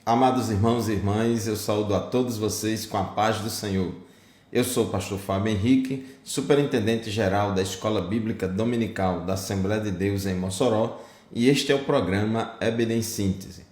Amados irmãos e irmãs, eu saúdo a todos vocês com a paz do Senhor. Eu sou o pastor Fábio Henrique, superintendente geral da Escola Bíblica Dominical da Assembleia de Deus em Mossoró, e este é o programa EBD em Síntese.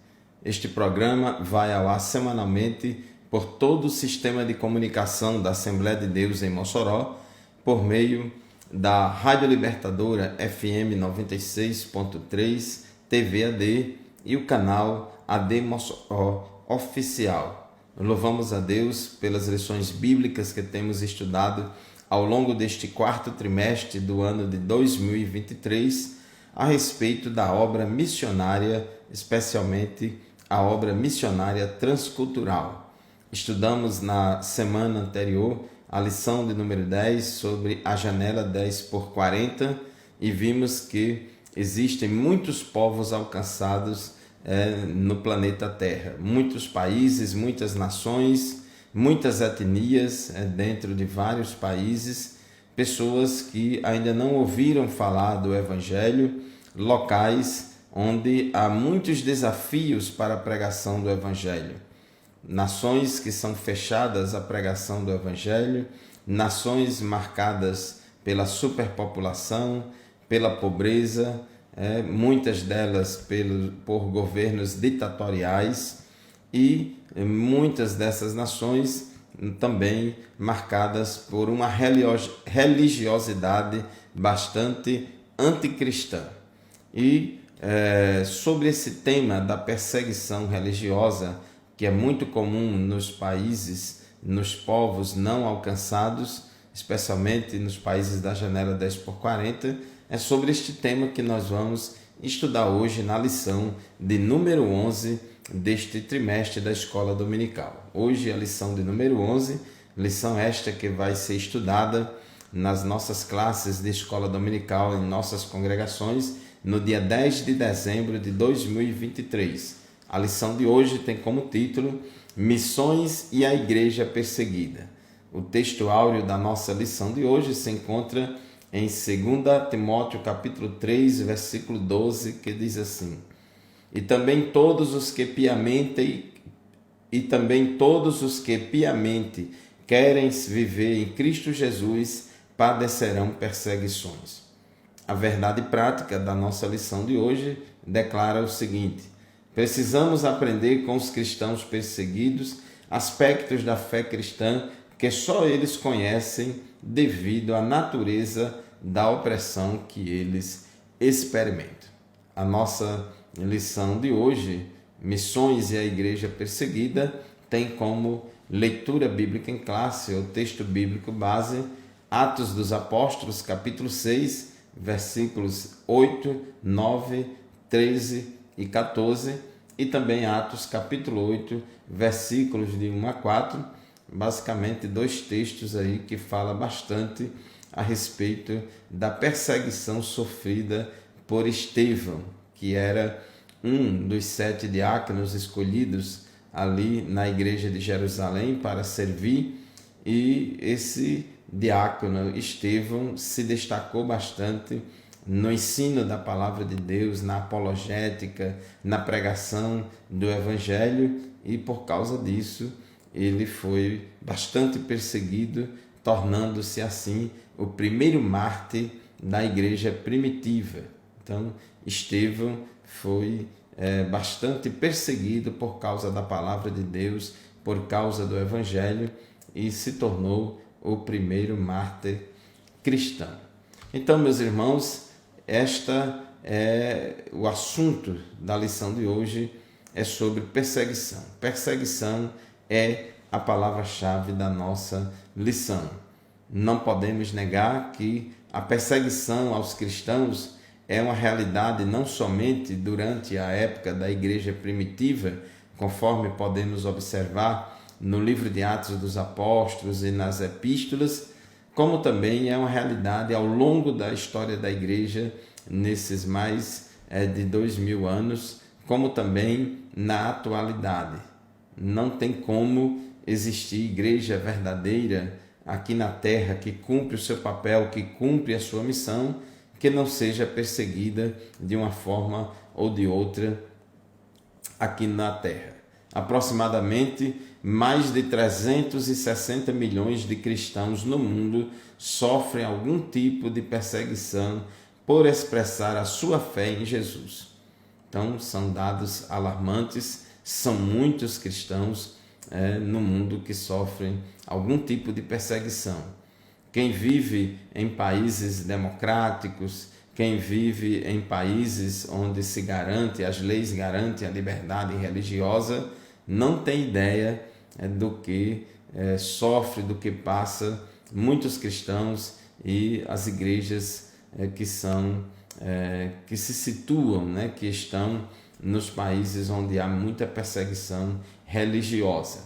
Este programa vai ao ar semanalmente por todo o sistema de comunicação da Assembleia de Deus em Mossoró, por meio da Rádio Libertadora FM 96.3, TV AD e o canal AD Mossoró Oficial. Louvamos a Deus pelas lições bíblicas que temos estudado ao longo deste quarto trimestre do ano de 2023 a respeito da obra missionária, especialmente a obra missionária transcultural. Estudamos na semana anterior a lição de número 10 sobre a janela 10x40 e vimos que existem muitos povos alcançados no planeta Terra, muitos países, muitas nações, muitas etnias dentro de vários países, pessoas que ainda não ouviram falar do Evangelho, locais onde há muitos desafios para a pregação do Evangelho. Nações que são fechadas à pregação do Evangelho, nações marcadas pela superpopulação, pela pobreza, muitas delas por governos ditatoriais e muitas dessas nações também marcadas por uma religiosidade bastante anticristã. E sobre esse tema da perseguição religiosa, que é muito comum nos países, nos povos não alcançados, especialmente nos países da janela 10x40, é sobre este tema que nós vamos estudar hoje na lição de número 11 deste trimestre da Escola Dominical. Hoje é a lição de número 11, lição esta que vai ser estudada nas nossas classes de Escola Dominical em nossas congregações no dia 10 de dezembro de 2023. A lição de hoje tem como título Missões e a Igreja Perseguida. O texto áureo da nossa lição de hoje se encontra em 2 Timóteo capítulo 3, versículo 12, que diz assim: E também todos os que piamente querem viver em Cristo Jesus padecerão perseguições. A verdade prática da nossa lição de hoje declara o seguinte: precisamos aprender com os cristãos perseguidos aspectos da fé cristã que só eles conhecem devido à natureza da opressão que eles experimentam. A nossa lição de hoje, Missões e a Igreja Perseguida, tem como leitura bíblica em classe, o texto bíblico base, Atos dos Apóstolos, capítulo 6, versículos 8, 9, 13 e 14, e também Atos, capítulo 8, versículos de 1 a 4, basicamente dois textos aí que falam bastante a respeito da perseguição sofrida por Estevão, que era um dos 7 diáconos escolhidos ali na igreja de Jerusalém para servir, e esse diácono Estevão se destacou bastante no ensino da palavra de Deus, na apologética, na pregação do Evangelho, e por causa disso ele foi bastante perseguido, tornando-se assim o primeiro mártir da igreja primitiva. Então, Estevão foi bastante perseguido por causa da palavra de Deus, por causa do Evangelho, e se tornou o primeiro mártir cristão. Então, meus irmãos, o assunto da lição de hoje é sobre perseguição. Perseguição é a palavra-chave da nossa lição. Não podemos negar que a perseguição aos cristãos é uma realidade não somente durante a época da igreja primitiva, conforme podemos observar no livro de Atos dos Apóstolos e nas epístolas, como também é uma realidade ao longo da história da igreja, nesses mais de 2000 anos, como também na atualidade. Não tem como existir igreja verdadeira aqui na terra que cumpre o seu papel, que cumpre a sua missão, que não seja perseguida de uma forma ou de outra aqui na terra. Aproximadamente mais de 360 milhões de cristãos no mundo sofrem algum tipo de perseguição por expressar a sua fé em Jesus. Então, são dados alarmantes, são muitos cristãos no mundo que sofrem algum tipo de perseguição. Quem vive em países democráticos, quem vive em países onde se garante, as leis garantem a liberdade religiosa, não tem ideia do que sofre, do que passa muitos cristãos e as igrejas que se situam, que estão nos países onde há muita perseguição religiosa.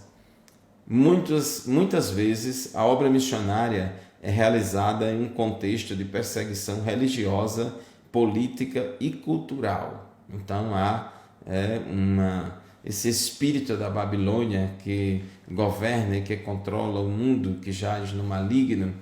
Muitas vezes a obra missionária é realizada em um contexto de perseguição religiosa, política e cultural. Então há esse espírito da Babilônia que governa e que controla o mundo, que jaz no maligno,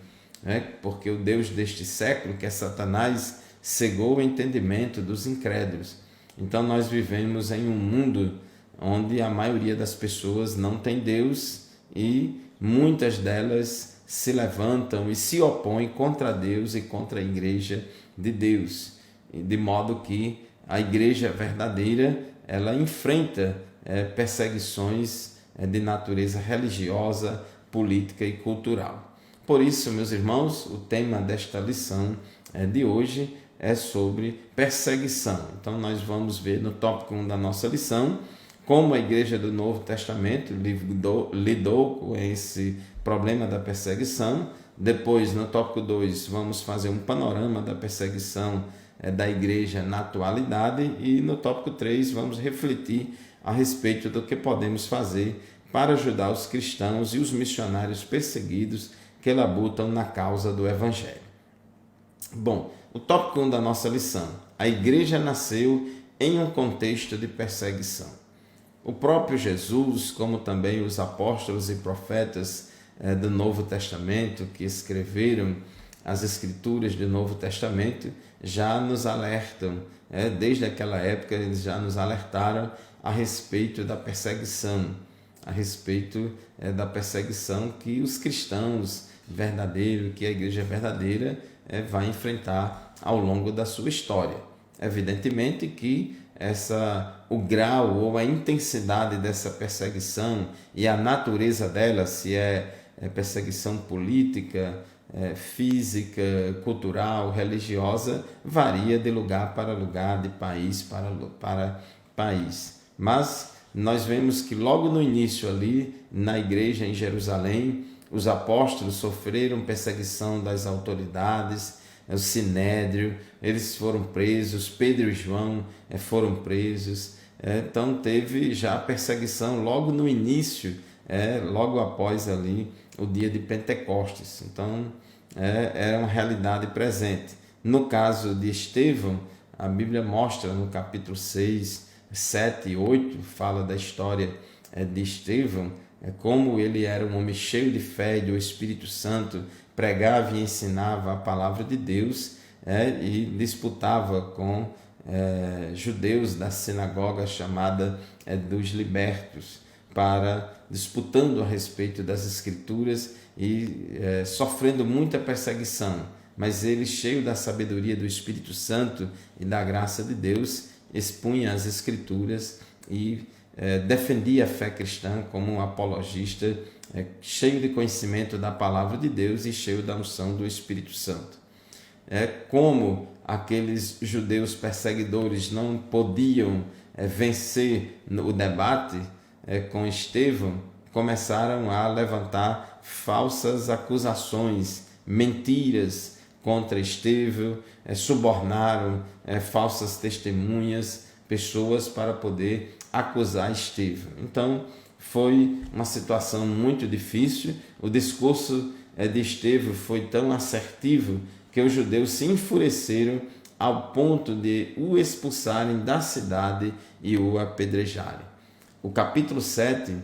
porque o Deus deste século, que é Satanás, cegou o entendimento dos incrédulos. Então nós vivemos em um mundo onde a maioria das pessoas não tem Deus e muitas delas se levantam e se opõem contra Deus e contra a igreja de Deus, de modo que a igreja verdadeira ela enfrenta perseguições de natureza religiosa, política e cultural. Por isso, meus irmãos, o tema desta lição de hoje é sobre perseguição. Então nós vamos ver no tópico 1 da nossa lição como a igreja do Novo Testamento lidou com esse problema da perseguição. Depois, no tópico 2, vamos fazer um panorama da perseguição da igreja na atualidade. E no tópico 3, vamos refletir a respeito do que podemos fazer para ajudar os cristãos e os missionários perseguidos que labutam na causa do Evangelho. Bom, o tópico 1 da nossa lição. A igreja nasceu em um contexto de perseguição. O próprio Jesus, como também os apóstolos e profetas do Novo Testamento que escreveram as Escrituras do Novo Testamento, já nos alertam, desde aquela época eles já nos alertaram a respeito da perseguição, que os cristãos verdadeiros, que a igreja verdadeira vai enfrentar ao longo da sua história. Evidentemente que o grau ou a intensidade dessa perseguição e a natureza dela, se é perseguição política, física, cultural, religiosa, varia de lugar para lugar, de país para país. Mas nós vemos que logo no início ali, na igreja em Jerusalém, os apóstolos sofreram perseguição das autoridades, o Sinédrio, eles foram presos, Pedro e João foram presos. Então teve já perseguição logo no início, logo após ali o dia de Pentecostes. Então era uma realidade presente. No caso de Estevão, a Bíblia mostra no capítulo 6, 7 e 8, fala da história de Estevão, como ele era um homem cheio de fé e do Espírito Santo, pregava e ensinava a palavra de Deus e disputava com judeus da sinagoga chamada dos libertos, disputando a respeito das Escrituras e sofrendo muita perseguição. Mas ele, cheio da sabedoria do Espírito Santo e da graça de Deus, expunha as Escrituras e defendia a fé cristã como um apologista cheio de conhecimento da palavra de Deus e cheio da unção do Espírito Santo. Como aqueles judeus perseguidores não podiam vencer o debate com Estevão, começaram a levantar falsas acusações, mentiras contra Estevão, subornaram falsas testemunhas, pessoas para poder acusar Estevão. Então, foi uma situação muito difícil. O discurso de Estevão foi tão assertivo que os judeus se enfureceram ao ponto de o expulsarem da cidade e o apedrejarem. O capítulo 7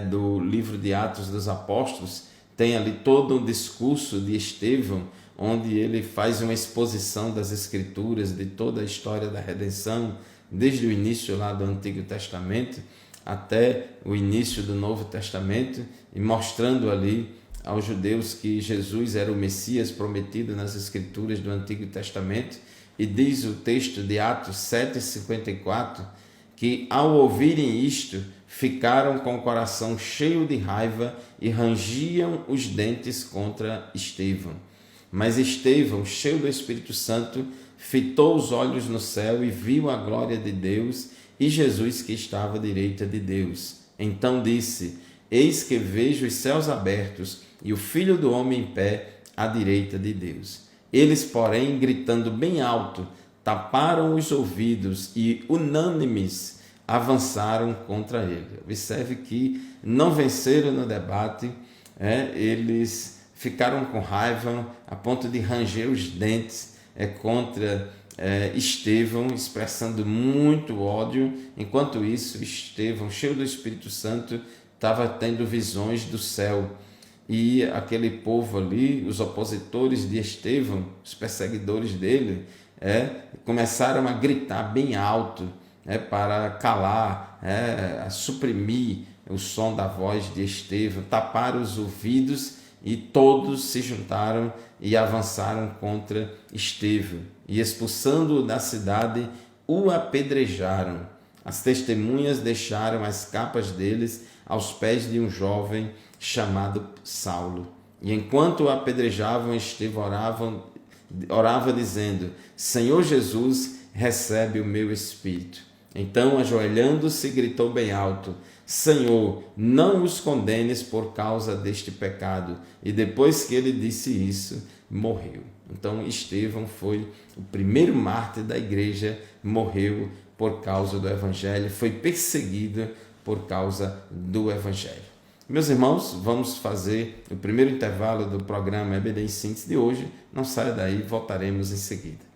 do livro de Atos dos Apóstolos tem ali todo um discurso de Estevão, onde ele faz uma exposição das Escrituras, de toda a história da redenção, desde o início lá do Antigo Testamento, até o início do Novo Testamento, e mostrando ali aos judeus que Jesus era o Messias prometido nas Escrituras do Antigo Testamento. E diz o texto de Atos 7,54, que ao ouvirem isto, ficaram com o coração cheio de raiva e rangiam os dentes contra Estevão. Mas Estevão, cheio do Espírito Santo, fitou os olhos no céu e viu a glória de Deus e Jesus que estava à direita de Deus. Então disse: Eis que vejo os céus abertos e o Filho do Homem em pé à direita de Deus. Eles, porém, gritando bem alto, taparam os ouvidos e, unânimes, avançaram contra ele. Observe que não venceram no debate, eles ficaram com raiva a ponto de ranger os dentes contra Estevão, expressando muito ódio. Enquanto isso, Estevão, cheio do Espírito Santo, estava tendo visões do céu. E aquele povo ali, os opositores de Estevão, os perseguidores dele, começaram a gritar bem alto, para calar, suprimir o som da voz de Estevão, taparam os ouvidos e todos se juntaram e avançaram contra Estevão. E expulsando-o da cidade, o apedrejaram. As testemunhas deixaram as capas deles aos pés de um jovem chamado Saulo. E enquanto o apedrejavam, Estevão orava dizendo: Senhor Jesus, recebe o meu espírito. Então, ajoelhando-se, gritou bem alto: Senhor, não os condenes por causa deste pecado. E depois que ele disse isso, morreu. Então, Estevão foi o primeiro mártir da igreja, morreu por causa do Evangelho, foi perseguido por causa do Evangelho. Meus irmãos, vamos fazer o primeiro intervalo do programa EBD em Síntese de hoje. Não saia daí, voltaremos em seguida.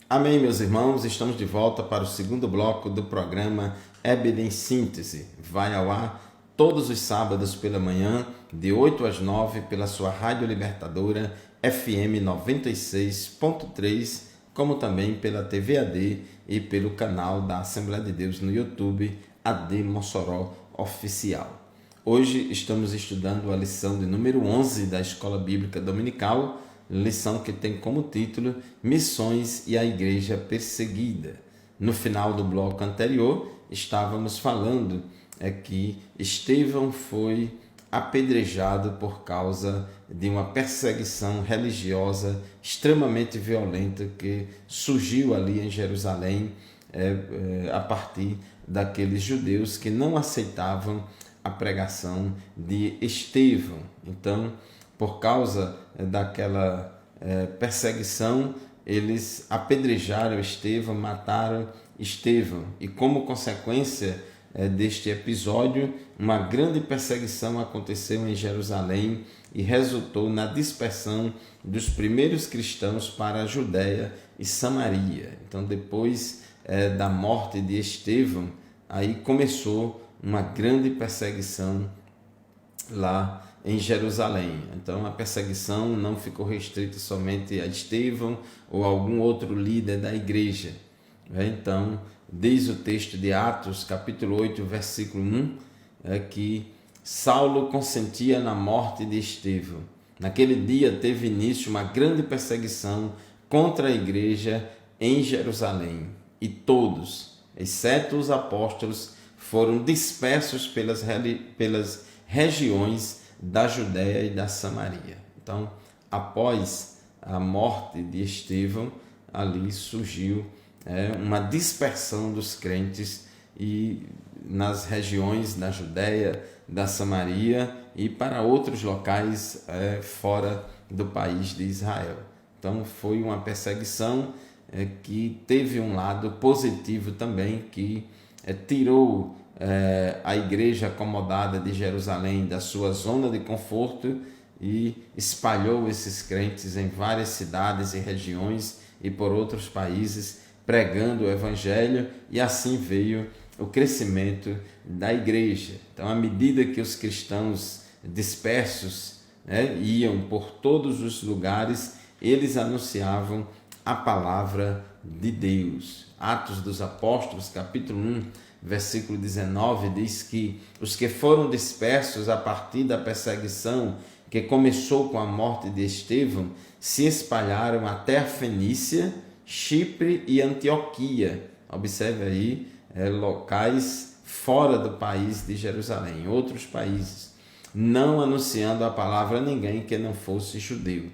Amém, meus irmãos, estamos de volta para o segundo bloco do programa EBD em Síntese. Vai ao ar todos os sábados pela manhã, de 8 às 9, pela sua Rádio Libertadora, FM 96.3, como também pela TV AD e pelo canal da Assembleia de Deus no YouTube, AD Mossoró Oficial. Hoje estamos estudando a lição de número 11 da Escola Bíblica Dominical, lição que tem como título Missões e a Igreja Perseguida. No final do bloco anterior, estávamos falando que Estevão foi apedrejado por causa de uma perseguição religiosa extremamente violenta que surgiu ali em Jerusalém a partir daqueles judeus que não aceitavam a pregação de Estevão. Então, por causa daquela perseguição, eles apedrejaram Estevão, mataram Estevão. E como consequência deste episódio, uma grande perseguição aconteceu em Jerusalém e resultou na dispersão dos primeiros cristãos para a Judéia e Samaria. Então, depois da morte de Estevão, aí começou uma grande perseguição lá em Jerusalém. Então, a perseguição não ficou restrita somente a Estevão ou a algum outro líder da igreja. Então, diz o texto de Atos, capítulo 8, versículo 1, que Saulo consentia na morte de Estevão. Naquele dia teve início uma grande perseguição contra a igreja em Jerusalém, e todos, exceto os apóstolos, foram dispersos pelas regiões da Judéia e da Samaria. Então, após a morte de Estevão, ali surgiu uma dispersão dos crentes e nas regiões da Judéia, da Samaria e para outros locais fora do país de Israel. Então, foi uma perseguição que teve um lado positivo também, que tirou a igreja acomodada de Jerusalém da sua zona de conforto e espalhou esses crentes em várias cidades e regiões e por outros países, pregando o Evangelho, e assim veio o crescimento da igreja. Então, à medida que os cristãos dispersos iam por todos os lugares, eles anunciavam a palavra de Deus. Atos dos Apóstolos, capítulo 1, versículo 19, diz que os que foram dispersos a partir da perseguição que começou com a morte de Estevão se espalharam até a Fenícia, Chipre e Antioquia. Observe aí, locais fora do país de Jerusalém, outros países, não anunciando a palavra a ninguém que não fosse judeu.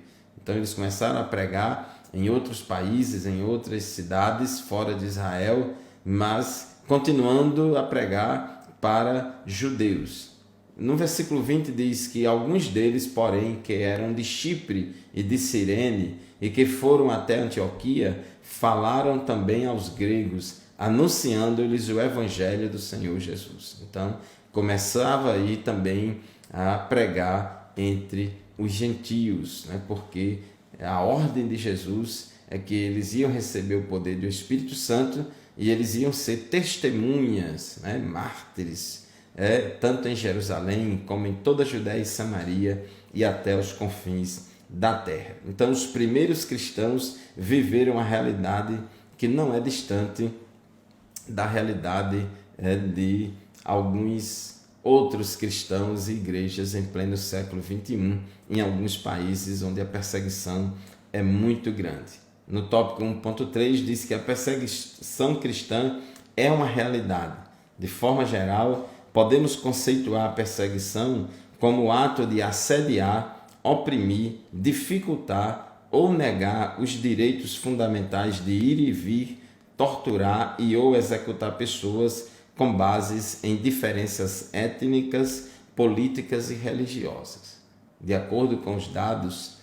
Então eles começaram a pregar em outros países, em outras cidades fora de Israel, mas continuando a pregar para judeus. No versículo 20 diz que alguns deles, porém, que eram de Chipre e de Cirene e que foram até Antioquia, falaram também aos gregos, anunciando-lhes o evangelho do Senhor Jesus. Então, começava aí também a pregar entre os gentios, né? Porque a ordem de Jesus é que eles iam receber o poder do Espírito Santo e eles iam ser testemunhas, né? Mártires, tanto em Jerusalém como em toda a Judéia e Samaria e até os confins da terra. Então, os primeiros cristãos viveram a realidade que não é distante da realidade de alguns outros cristãos e igrejas em pleno século XXI, em alguns países onde a perseguição é muito grande. No tópico 1.3 diz que a perseguição cristã é uma realidade. De forma geral, podemos conceituar a perseguição como o ato de assediar, oprimir, dificultar ou negar os direitos fundamentais de ir e vir, torturar e ou executar pessoas com bases em diferenças étnicas, políticas e religiosas. De acordo com os dados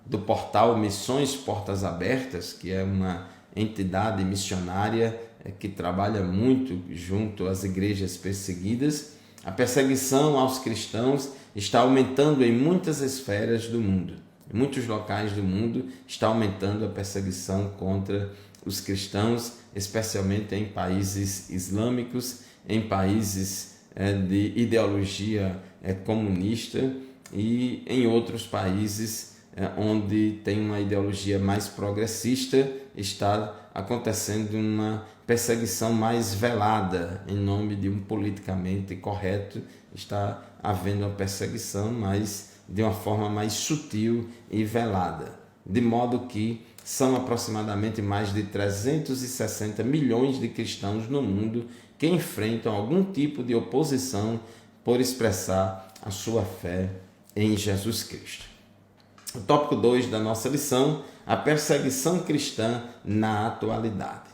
do portal Missões Portas Abertas, que é uma entidade missionária que trabalha muito junto às igrejas perseguidas, a perseguição aos cristãos está aumentando em muitas esferas do mundo. Em muitos locais do mundo está aumentando a perseguição contra os cristãos, especialmente em países islâmicos, em países de ideologia comunista e em outros países onde tem uma ideologia mais progressista, está acontecendo uma perseguição mais velada em nome de um politicamente correto, está havendo uma perseguição, mas de uma forma mais sutil e velada, de modo que são aproximadamente mais de 360 milhões de cristãos no mundo que enfrentam algum tipo de oposição por expressar a sua fé em Jesus Cristo. O tópico 2 da nossa lição, a perseguição cristã na atualidade.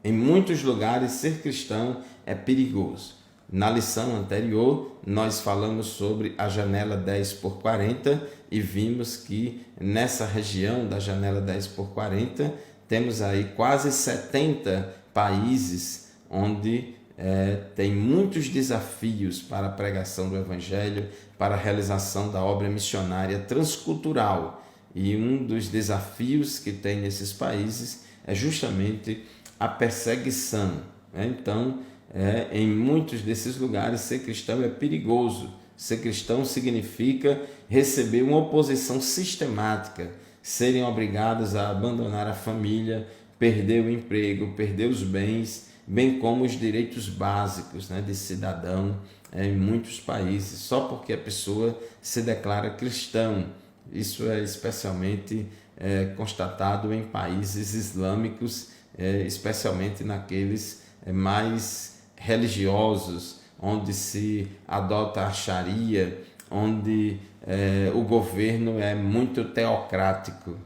Em muitos lugares, ser cristão é perigoso. Na lição anterior, nós falamos sobre a janela 10x40 e vimos que nessa região da janela 10x40 temos aí quase 70 países onde tem muitos desafios para a pregação do Evangelho, para a realização da obra missionária transcultural. E um dos desafios que tem nesses países é justamente a perseguição. Então, em muitos desses lugares, ser cristão é perigoso. Ser cristão significa receber uma oposição sistemática, serem obrigados a abandonar a família, perder o emprego, perder os bens, bem como os direitos básicos, de cidadão em muitos países, só porque a pessoa se declara cristão. Isso é especialmente constatado em países islâmicos, especialmente naqueles mais religiosos, onde se adota a Sharia, onde o governo é muito teocrático,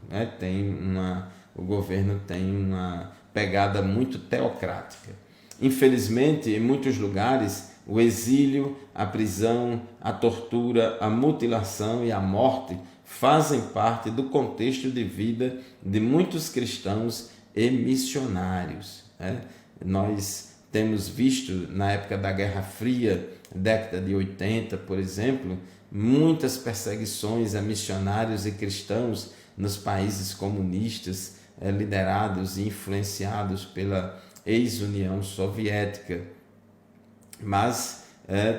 o governo tem uma pegada muito teocrática. Infelizmente, em muitos lugares, o exílio, a prisão, a tortura, a mutilação e a morte fazem parte do contexto de vida de muitos cristãos e missionários. Nós temos visto na época da Guerra Fria, década de 80, por exemplo, muitas perseguições a missionários e cristãos nos países comunistas, liderados e influenciados pela ex-União Soviética. Mas,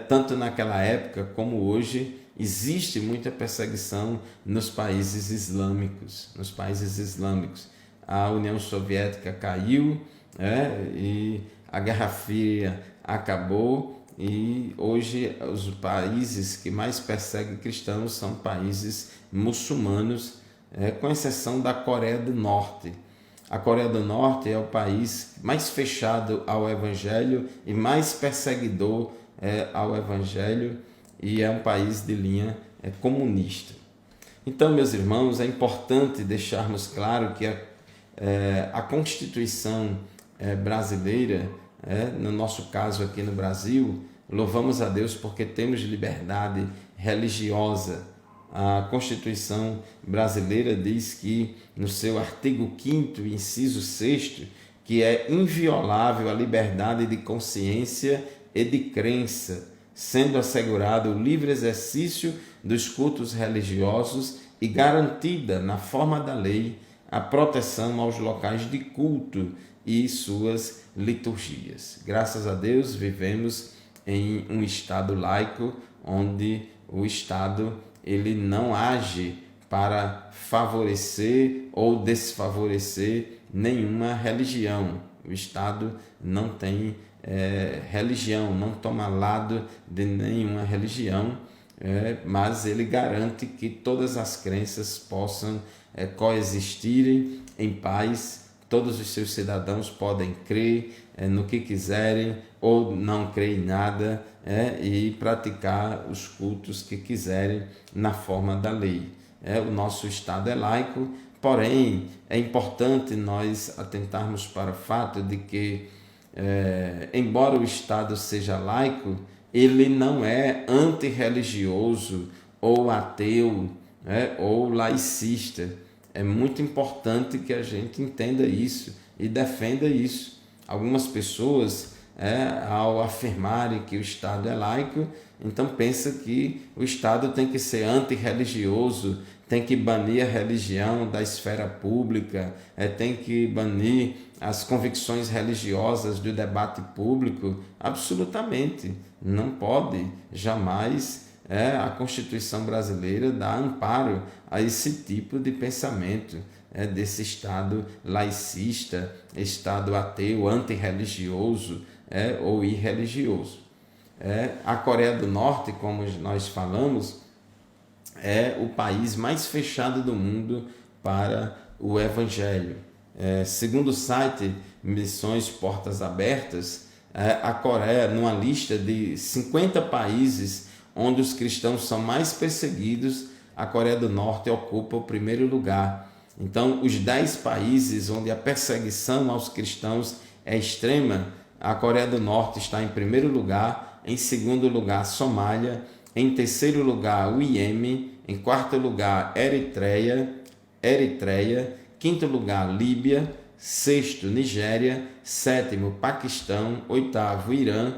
tanto naquela época como hoje, existe muita perseguição nos países islâmicos. a União Soviética caiu, e a Guerra Fria acabou, e hoje os países que mais perseguem cristãos são países muçulmanos, com exceção da Coreia do Norte. A Coreia do Norte é o país mais fechado ao Evangelho e mais perseguidor ao Evangelho, e é um país de linha comunista. Então, meus irmãos, é importante deixarmos claro que a Constituição brasileira, no nosso caso aqui no Brasil, louvamos a Deus porque temos liberdade religiosa. A Constituição brasileira diz que, no seu artigo 5º, inciso 6º, que é inviolável a liberdade de consciência e de crença, sendo assegurado o livre exercício dos cultos religiosos e garantida, na forma da lei, a proteção aos locais de culto e suas liturgias. Graças a Deus, vivemos em um Estado laico, onde o Estado ele não age para favorecer ou desfavorecer nenhuma religião. O Estado não tem religião, não toma lado de nenhuma religião, mas ele garante que todas as crenças possam coexistirem em paz. Todos os seus cidadãos podem crer no que quiserem ou não crer em nada, e praticar os cultos que quiserem na forma da lei. O nosso Estado é laico, porém é importante nós atentarmos para o fato de que, embora o Estado seja laico, ele não é antirreligioso ou ateu, ou laicista. É muito importante que a gente entenda isso e defenda isso. Algumas pessoas, ao afirmarem que o Estado é laico, então pensa que o Estado tem que ser antirreligioso, tem que banir a religião da esfera pública, tem que banir as convicções religiosas do debate público. Absolutamente não pode, jamais. A Constituição brasileira dá amparo a esse tipo de pensamento, desse Estado laicista, Estado ateu, antirreligioso, ou irreligioso. A Coreia do Norte, como nós falamos, é o país mais fechado do mundo para o Evangelho. Segundo o site Missões Portas Abertas, a Coreia, numa lista de 50 países onde os cristãos são mais perseguidos, a Coreia do Norte ocupa o primeiro lugar. Então, os 10 países onde a perseguição aos cristãos é extrema, a Coreia do Norte está em primeiro lugar, em segundo lugar, Somália, em terceiro lugar, o Iêmen, em quarto lugar, Eritreia, quinto lugar, Líbia, sexto, Nigéria, sétimo, Paquistão, oitavo, Irã,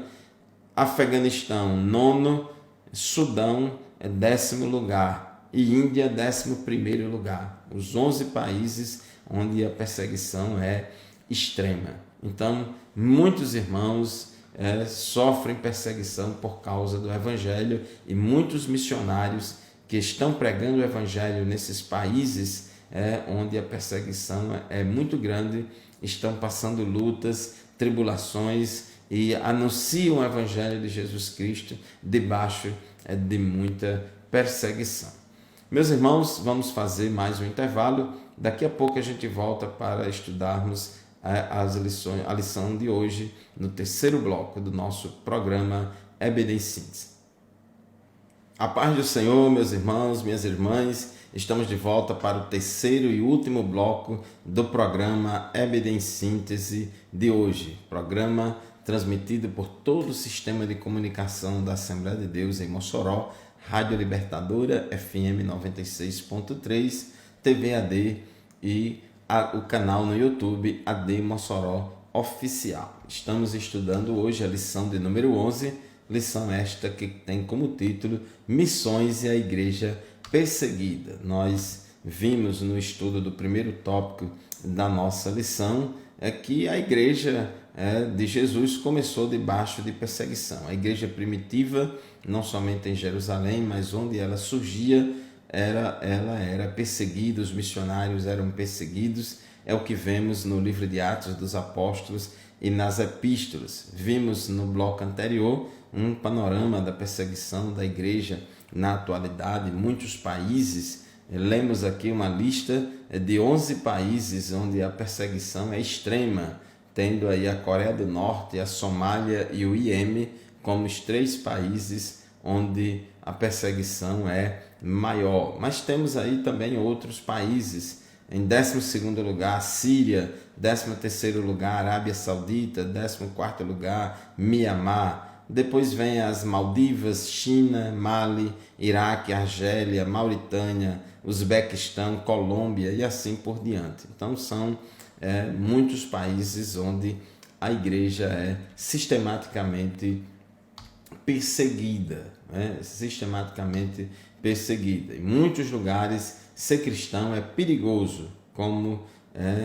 Afeganistão, nono, Sudão é 10º lugar e Índia 11º lugar. Os 11 países onde a perseguição é extrema. Então, muitos irmãos sofrem perseguição por causa do Evangelho, e muitos missionários que estão pregando o Evangelho nesses países onde a perseguição é muito grande, estão passando lutas, tribulações, e anunciam o Evangelho de Jesus Cristo debaixo de muita perseguição. Meus irmãos, vamos fazer mais um intervalo. Daqui a pouco a gente volta para estudarmos a lição de hoje, no terceiro bloco do nosso programa EBD em Síntese. A paz do Senhor, meus irmãos, minhas irmãs, estamos de volta para o terceiro e último bloco do programa EBD em Síntese de hoje. Programa transmitido por todo o sistema de comunicação da Assembleia de Deus em Mossoró, Rádio Libertadora, FM 96.3, TV AD e o canal no YouTube AD Mossoró Oficial. Estamos estudando hoje a lição de número 11, lição esta que tem como título Missões e a Igreja Perseguida. Nós vimos no estudo do primeiro tópico da nossa lição que a igreja de Jesus começou debaixo de perseguição. A igreja primitiva, não somente em Jerusalém, mas onde ela surgia, ela era perseguida, os missionários eram perseguidos, é o que vemos no livro de Atos dos Apóstolos e nas epístolas. Vimos no bloco anterior um panorama da perseguição da igreja na atualidade, muitos países. Lemos aqui uma lista de 11 países onde a perseguição é extrema, tendo aí a Coreia do Norte, a Somália e o Iêmen como os 3 países onde a perseguição é maior. Mas temos aí também outros países. Em 12º lugar, Síria, 13º lugar, Arábia Saudita, 14º lugar, Mianmar. Depois vem as Maldivas, China, Mali, Iraque, Argélia, Mauritânia, Uzbequistão, Colômbia e assim por diante. Então são muitos países onde a igreja é sistematicamente perseguida, sistematicamente perseguida. Em muitos lugares, ser cristão é perigoso, como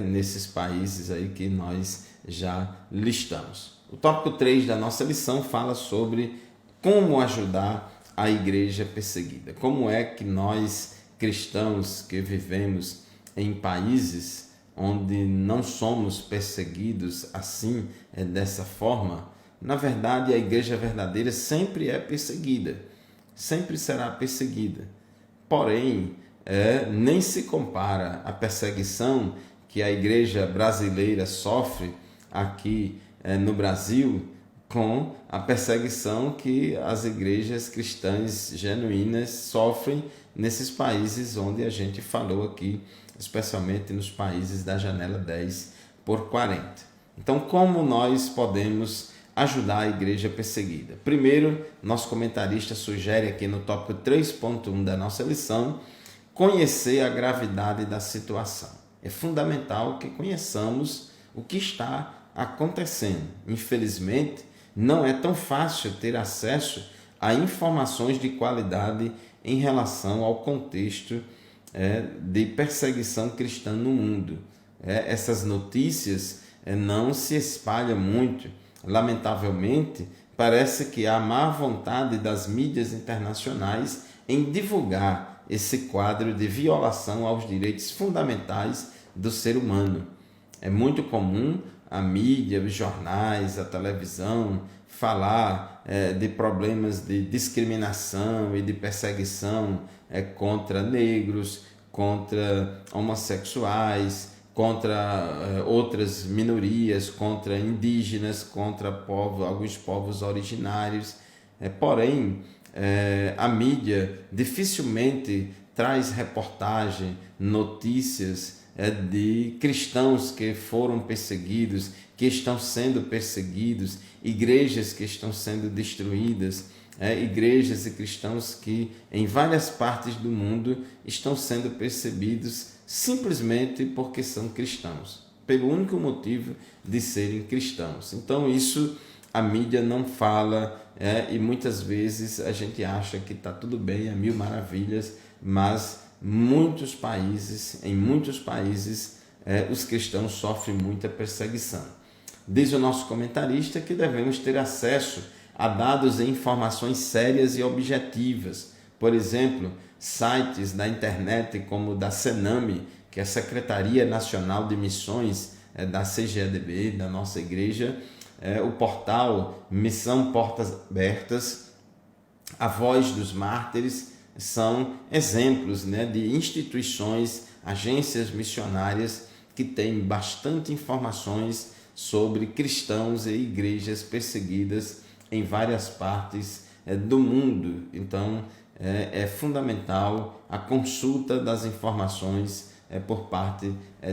nesses países aí que nós já listamos. O tópico 3 da nossa lição fala sobre como ajudar a igreja perseguida. Como é que nós, cristãos que vivemos em países onde não somos perseguidos assim, dessa forma, na verdade a igreja verdadeira sempre é perseguida, sempre será perseguida. Porém, nem se compara a perseguição que a igreja brasileira sofre aqui no Brasil com a perseguição que as igrejas cristãs genuínas sofrem nesses países onde a gente falou aqui, especialmente nos países da janela 10/40. Então, como nós podemos ajudar a igreja perseguida? Primeiro, nosso comentarista sugere aqui no tópico 3.1 da nossa lição, conhecer a gravidade da situação. É fundamental que conheçamos o que está acontecendo. Infelizmente, não é tão fácil ter acesso a informações de qualidade em relação ao contexto de perseguição cristã no mundo. Essas notícias não se espalham muito. Lamentavelmente, parece que há má vontade das mídias internacionais em divulgar esse quadro de violação aos direitos fundamentais do ser humano. É muito comum a mídia, os jornais, a televisão falar de problemas de discriminação e de perseguição contra negros, contra homossexuais, contra outras minorias, contra indígenas, contra alguns povos originários. Porém, a mídia dificilmente traz reportagem, notícias de cristãos que foram perseguidos, que estão sendo perseguidos, igrejas que estão sendo destruídas, igrejas e cristãos que em várias partes do mundo estão sendo perseguidos simplesmente porque são cristãos, pelo único motivo de serem cristãos. Então isso a mídia não fala, e muitas vezes a gente acha que está tudo bem, é mil maravilhas, mas em muitos países, os cristãos sofrem muita perseguição. Diz o nosso comentarista que devemos ter acesso a dados e informações sérias e objetivas. Por exemplo, sites da internet como o da Sename, que é a Secretaria Nacional de Missões da CGADB, da nossa igreja, o portal Missão Portas Abertas, a Voz dos Mártires, são exemplos de instituições, agências missionárias que têm bastante informações sobre cristãos e igrejas perseguidas em várias partes do mundo. Então, é fundamental a consulta das informações por parte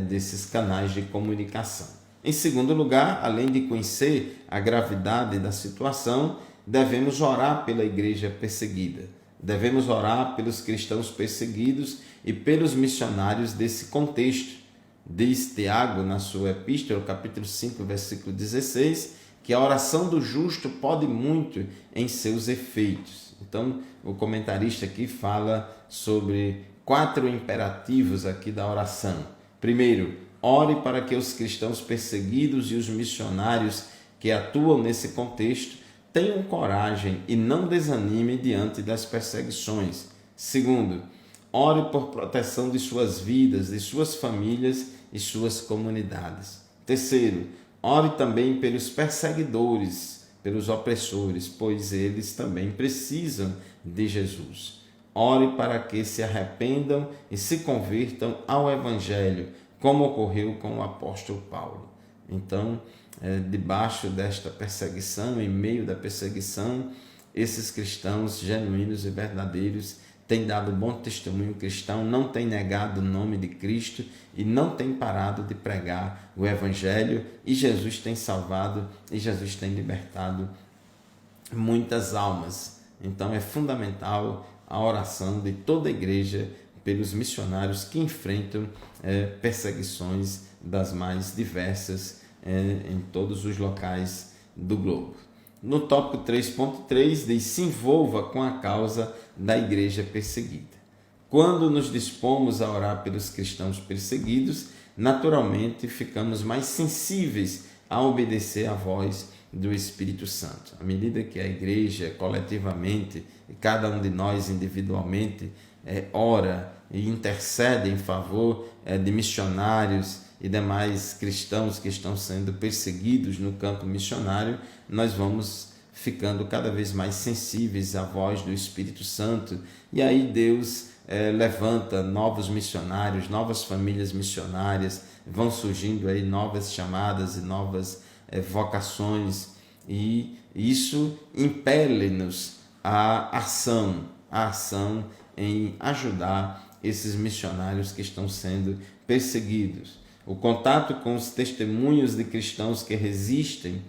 desses canais de comunicação. Em segundo lugar, além de conhecer a gravidade da situação, devemos orar pela igreja perseguida. Devemos orar pelos cristãos perseguidos e pelos missionários desse contexto. Diz Tiago na sua epístola, capítulo 5, versículo 16, que a oração do justo pode muito em seus efeitos. Então, o comentarista aqui fala sobre 4 imperativos aqui da oração. Primeiro, ore para que os cristãos perseguidos e os missionários que atuam nesse contexto tenham coragem e não desanimem diante das perseguições. Segundo, ore por proteção de suas vidas, de suas famílias e suas comunidades. Terceiro, ore também pelos perseguidores, pelos opressores, pois eles também precisam de Jesus. Ore para que se arrependam e se convirtam ao Evangelho, como ocorreu com o apóstolo Paulo. Então, debaixo desta perseguição, em meio da perseguição, esses cristãos genuínos e verdadeiros têm dado bom testemunho cristão, não têm negado o nome de Cristo e não têm parado de pregar o Evangelho, e Jesus tem salvado e Jesus tem libertado muitas almas. Então é fundamental a oração de toda a igreja pelos missionários que enfrentam perseguições das mais diversas em todos os locais do globo. No tópico 3.3 diz: se envolva com a causa da igreja perseguida. Quando nos dispomos a orar pelos cristãos perseguidos, naturalmente ficamos mais sensíveis a obedecer à voz do Espírito Santo. À medida que a igreja coletivamente e cada um de nós individualmente ora e intercede em favor de missionários e demais cristãos que estão sendo perseguidos no campo missionário, nós vamos ficando cada vez mais sensíveis à voz do Espírito Santo, e aí Deus levanta novos missionários, novas famílias missionárias, vão surgindo aí novas chamadas e novas vocações, e isso impele-nos à ação em ajudar esses missionários que estão sendo perseguidos. O contato com os testemunhos de cristãos que resistem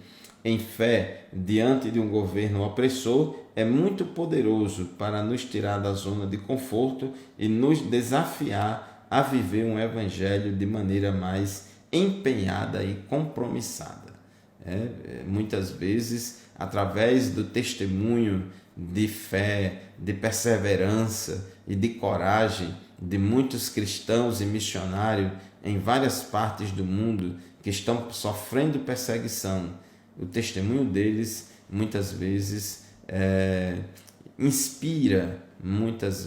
em fé diante de um governo opressor é muito poderoso para nos tirar da zona de conforto e nos desafiar a viver um evangelho de maneira mais empenhada e compromissada. Muitas vezes, através do testemunho de fé, de perseverança e de coragem de muitos cristãos e missionários em várias partes do mundo que estão sofrendo perseguição, o testemunho deles muitas vezes inspira muitas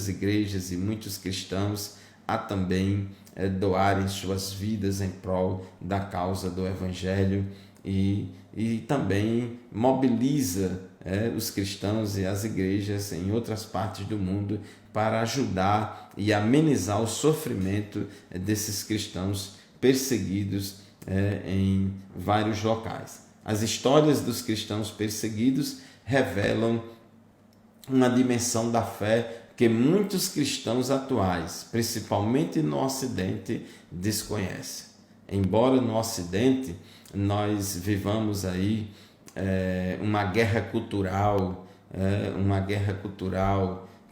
igrejas e muitos cristãos a também doarem suas vidas em prol da causa do Evangelho, e também mobiliza os cristãos e as igrejas em outras partes do mundo para ajudar e amenizar o sofrimento desses cristãos perseguidos em vários locais. As histórias dos cristãos perseguidos revelam uma dimensão da fé que muitos cristãos atuais, principalmente no Ocidente, desconhecem. Embora no Ocidente nós vivamos aí uma guerra cultural,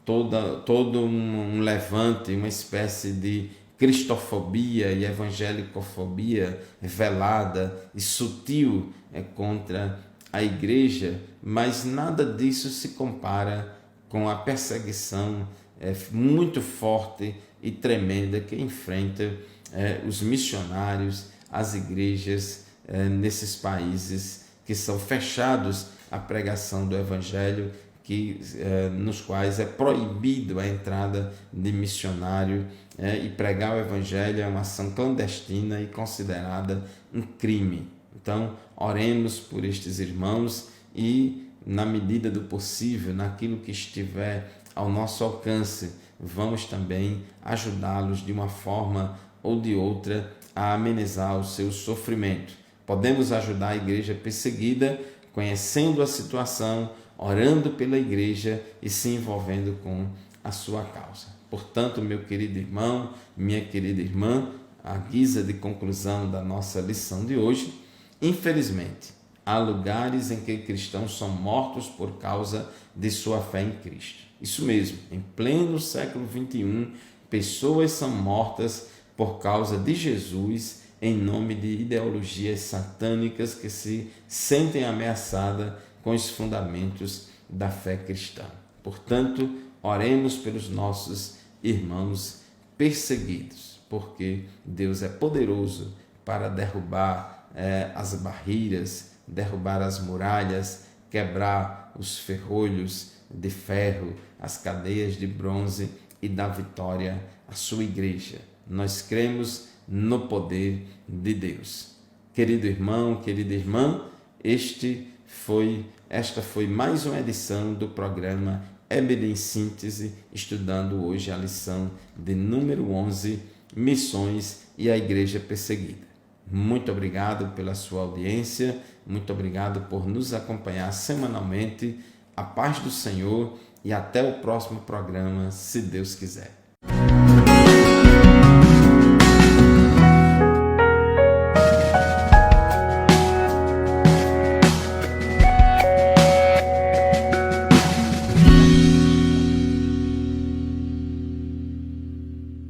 todo um levante, uma espécie de cristofobia e evangelicofobia velada e sutil contra a igreja, mas nada disso se compara com a perseguição muito forte e tremenda que enfrenta os missionários, as igrejas nesses países que são fechados à pregação do evangelho, nos quais é proibido a entrada de missionário, e pregar o evangelho é uma ação clandestina e considerada um crime. Então, oremos por estes irmãos e, na medida do possível, naquilo que estiver ao nosso alcance, vamos também ajudá-los de uma forma ou de outra a amenizar o seu sofrimento. Podemos ajudar a igreja perseguida conhecendo a situação, orando pela igreja e se envolvendo com a sua causa. Portanto, meu querido irmão, minha querida irmã, à guisa de conclusão da nossa lição de hoje, infelizmente, há lugares em que cristãos são mortos por causa de sua fé em Cristo. Isso mesmo, em pleno século XXI, pessoas são mortas por causa de Jesus em nome de ideologias satânicas que se sentem ameaçadas com os fundamentos da fé cristã. Portanto, oremos pelos nossos irmãos perseguidos, porque Deus é poderoso para derrubar as barreiras, derrubar as muralhas, quebrar os ferrolhos de ferro, as cadeias de bronze, e dar vitória à sua igreja. Nós cremos no poder de Deus. Querido irmão, querida irmã, esta foi mais uma edição do programa EBD em Síntese, estudando hoje a lição de número 11, Missões e a Igreja Perseguida. Muito obrigado pela sua audiência, muito obrigado por nos acompanhar semanalmente. A paz do Senhor e até o próximo programa, se Deus quiser.